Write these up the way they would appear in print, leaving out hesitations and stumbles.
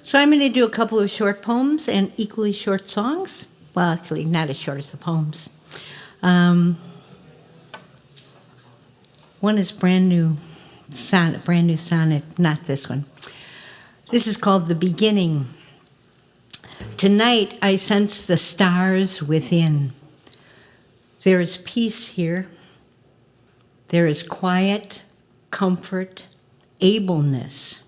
So I'm going to do a couple of short poems and equally short songs. Well, actually, not as short as the poems. One is brand new sonnet, not this one. This is called The Beginning. Tonight I sense the stars within. There is peace here. There is quiet, comfort, ableness.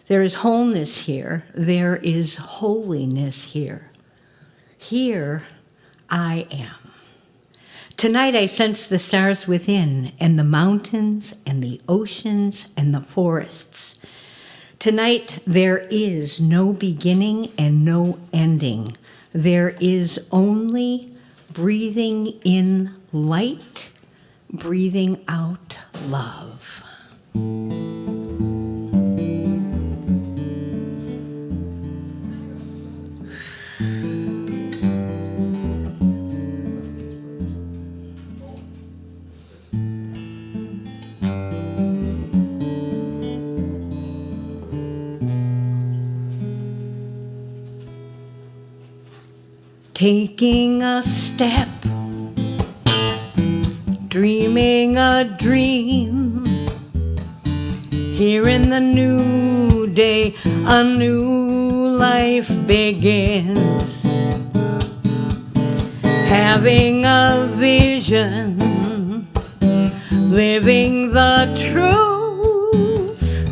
There is wholeness here. There is holiness here. Here I am. Tonight I sense the stars within, and the mountains, and the oceans, and the forests. Tonight there is no beginning and no ending. There is only breathing in light, breathing out love. Taking a step, dreaming a dream. Here in the new day, a new life begins. Having a vision, living the truth.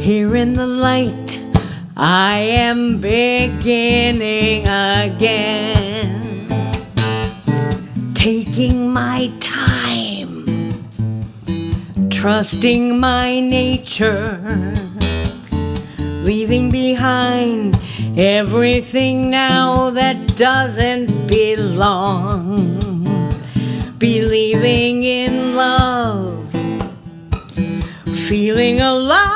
Here in the light, I am beginning again, taking my time, trusting my nature, leaving behind everything now that doesn't belong, believing in love, feeling alive.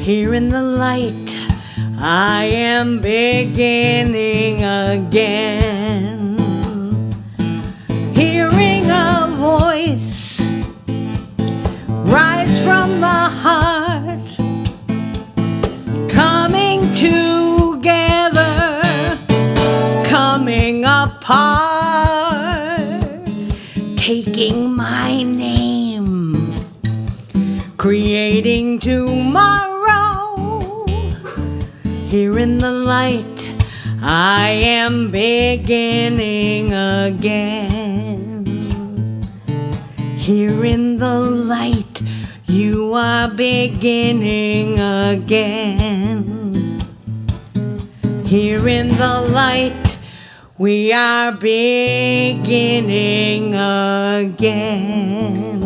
Here in the light, I am beginning again. Hearing a voice rise from the heart, coming together, coming apart, taking my name, creating tomorrow. Here in the light, I am beginning again. Here in the light, you are beginning again. Here in the light, we are beginning again.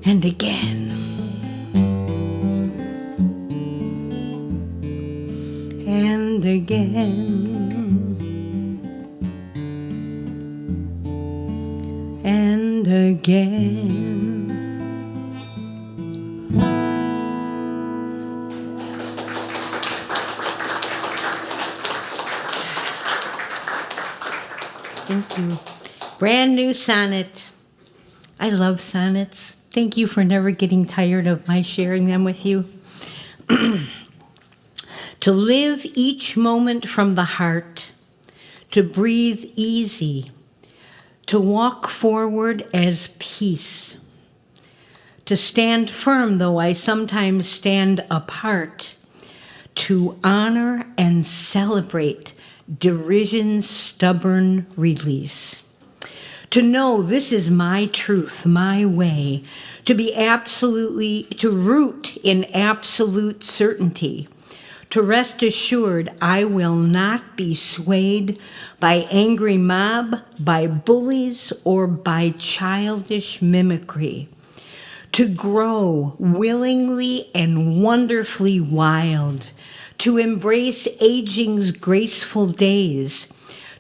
And again. And again, and again. Thank you. Brand new sonnet. I love sonnets. Thank you for never getting tired of my sharing them with you. To live each moment from the heart, to breathe easy, to walk forward as peace, to stand firm though I sometimes stand apart, to honor and celebrate derision's stubborn release. To know this is my truth, my way, to root in absolute certainty, to rest assured I will not be swayed by angry mob, by bullies, or by childish mimicry. To grow willingly and wonderfully wild, to embrace aging's graceful days,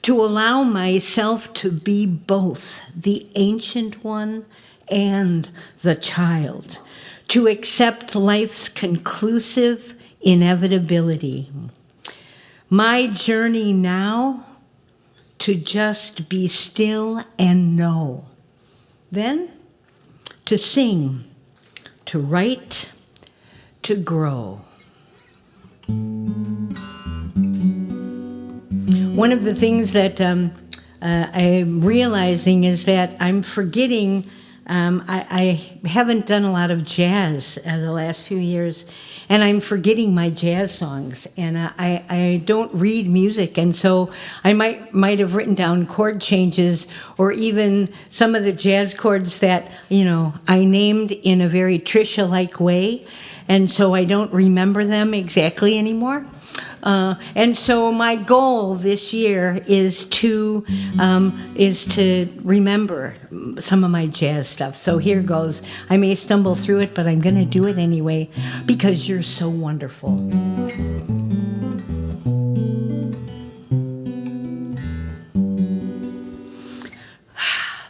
to allow myself to be both the ancient one and the child, to accept life's conclusive inevitability. My journey now, to just be still and know. Then to sing, to write, to grow. One of the things that I'm realizing is that I'm forgetting. I haven't done a lot of jazz the last few years, and I'm forgetting my jazz songs. And I don't read music, and so I might have written down chord changes or even some of the jazz chords that I named in a very Tricia-like way, and so I don't remember them exactly anymore. And so my goal this year is to remember some of my jazz stuff. So here goes. I may stumble through it, but I'm going to do it anyway because you're so wonderful.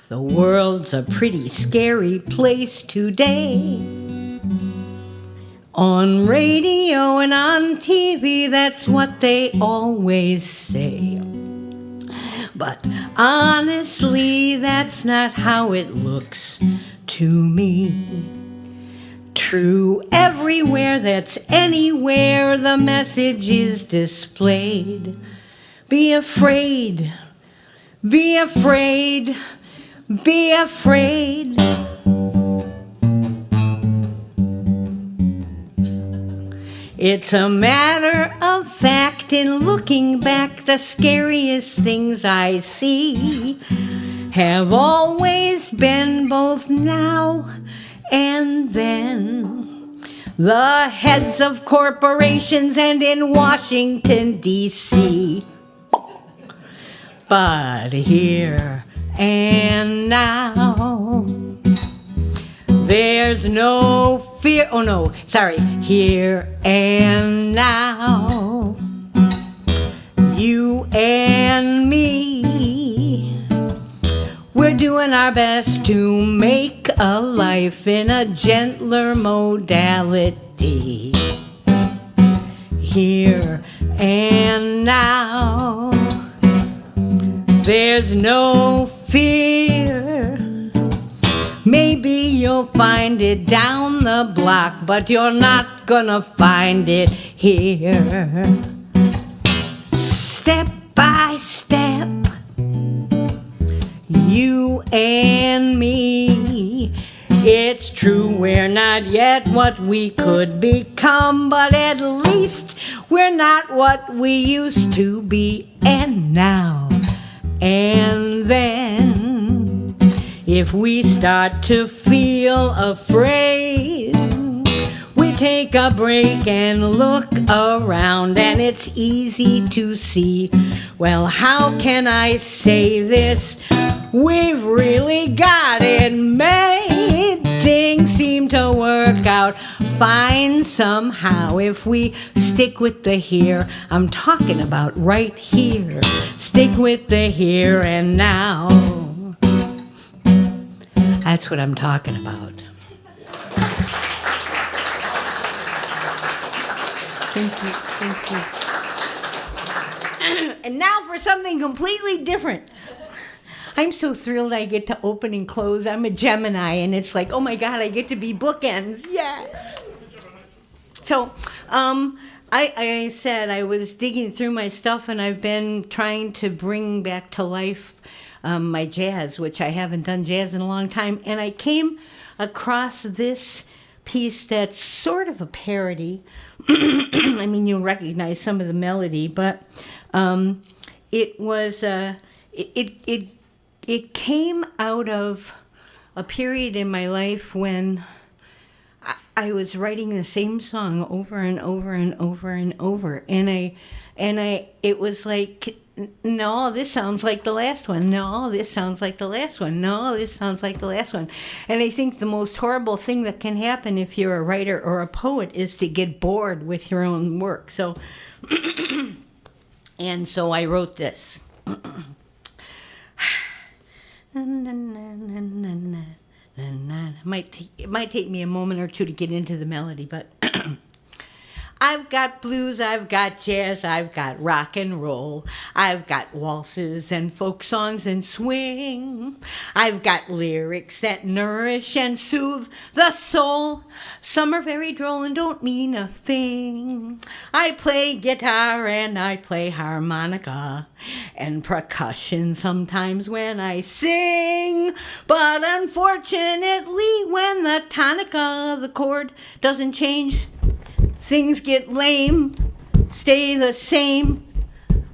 The world's a pretty scary place today. On radio and on TV, that's what they always say. But honestly, that's not how it looks to me. True, everywhere that's anywhere, the message is displayed. Be afraid, be afraid, be afraid. It's a matter of fact, in looking back, the scariest things I see have always been both now and then. The heads of corporations and in Washington, D.C. But here and now, there's no fear. Oh no, sorry. Here and now, you and me, we're doing our best to make a life in a gentler modality. Here and now, there's no fear. Maybe you'll find it down the block, but you're not gonna find it here. Step by step, you and me. It's true, we're not yet what we could become, but at least we're not what we used to be. And now and then, if we start to feel afraid, we take a break and look around, and it's easy to see. Well, how can I say this? We've really got it made. Things seem to work out fine somehow if we stick with the here. I'm talking about right here. Stick with the here and now. That's what I'm talking about. Thank you, thank you. And now for something completely different. I'm so thrilled I get to open and close. I'm a Gemini, and it's like, oh my God, I get to be bookends. Yeah. So, I said I was digging through my stuff, and I've been trying to bring back to life my jazz, which I haven't done jazz in a long time. And I came across this piece that's sort of a parody. I mean, you'll recognize some of the melody, but it was it came out of a period in my life when I was writing the same song over and over and over and over, and it was like, no, this sounds like the last one. No, this sounds like the last one. No, this sounds like the last one. And I think the most horrible thing that can happen if you're a writer or a poet is to get bored with your own work. So, and so I wrote this. It might take me a moment or two to get into the melody, but I I've got blues, I've got jazz, I've got rock and roll. I've got waltzes and folk songs and swing. I've got lyrics that nourish and soothe the soul. Some are very droll and don't mean a thing. I play guitar and I play harmonica and percussion sometimes when I sing. But unfortunately, when the tonica of the chord doesn't change, things get lame, stay the same.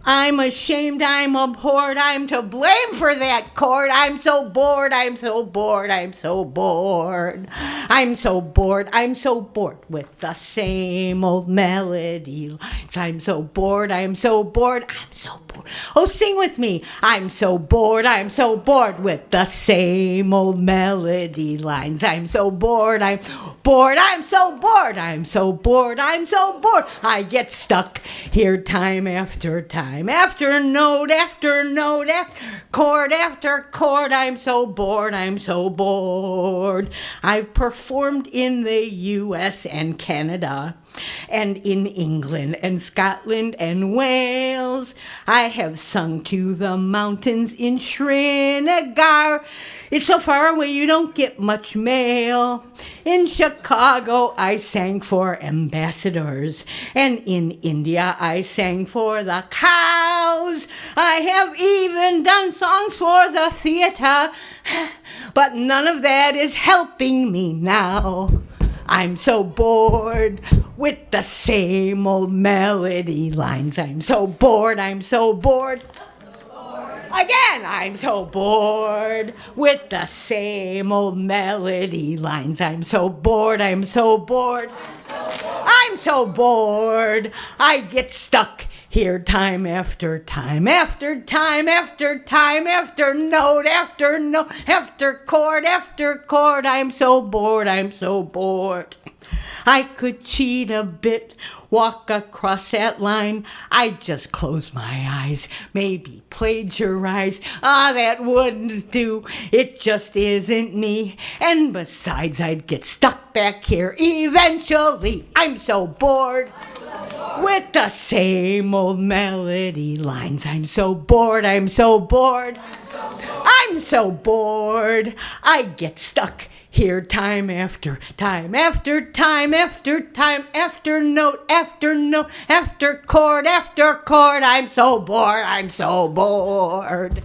I'm ashamed, I'm abhorred, I'm to blame for that chord. I'm so bored, I'm so bored, I'm so bored. I'm so bored, I'm so bored with the same old melody lines. I'm so bored, I'm so bored, I'm so bored. Oh, sing with me. I'm so bored with the same old melody lines. I'm so bored, I'm bored, I'm so bored, I'm so bored, I'm so bored. I get stuck here time after time, after note after note, after chord. I'm so bored, I'm so bored. I've performed in the US and Canada, and in England and Scotland and Wales. I have sung to the mountains in Srinagar. It's so far away you don't get much mail. In Chicago I sang for ambassadors, and in India I sang for the cows. I have even done songs for the theater, but none of that is helping me now. I'm so bored with the same old melody lines. I'm so bored, I'm so bored. Again, I'm so bored with the same old melody lines. I'm so bored, I'm so bored. I'm so bored. I get stuck here time after time, after time, after time, after note, after chord, after chord. I'm so bored, I'm so bored. I could cheat a bit, walk across that line. I'd just close my eyes, maybe plagiarize. That wouldn't do, it just isn't me. And besides, I'd get stuck back here eventually. I'm so bored with the same old melody lines. I'm so bored, I'm so bored. I'm so bored. I get stuck here time after time, after time, after time, after note, after chord, after chord. I'm so bored, I'm so bored.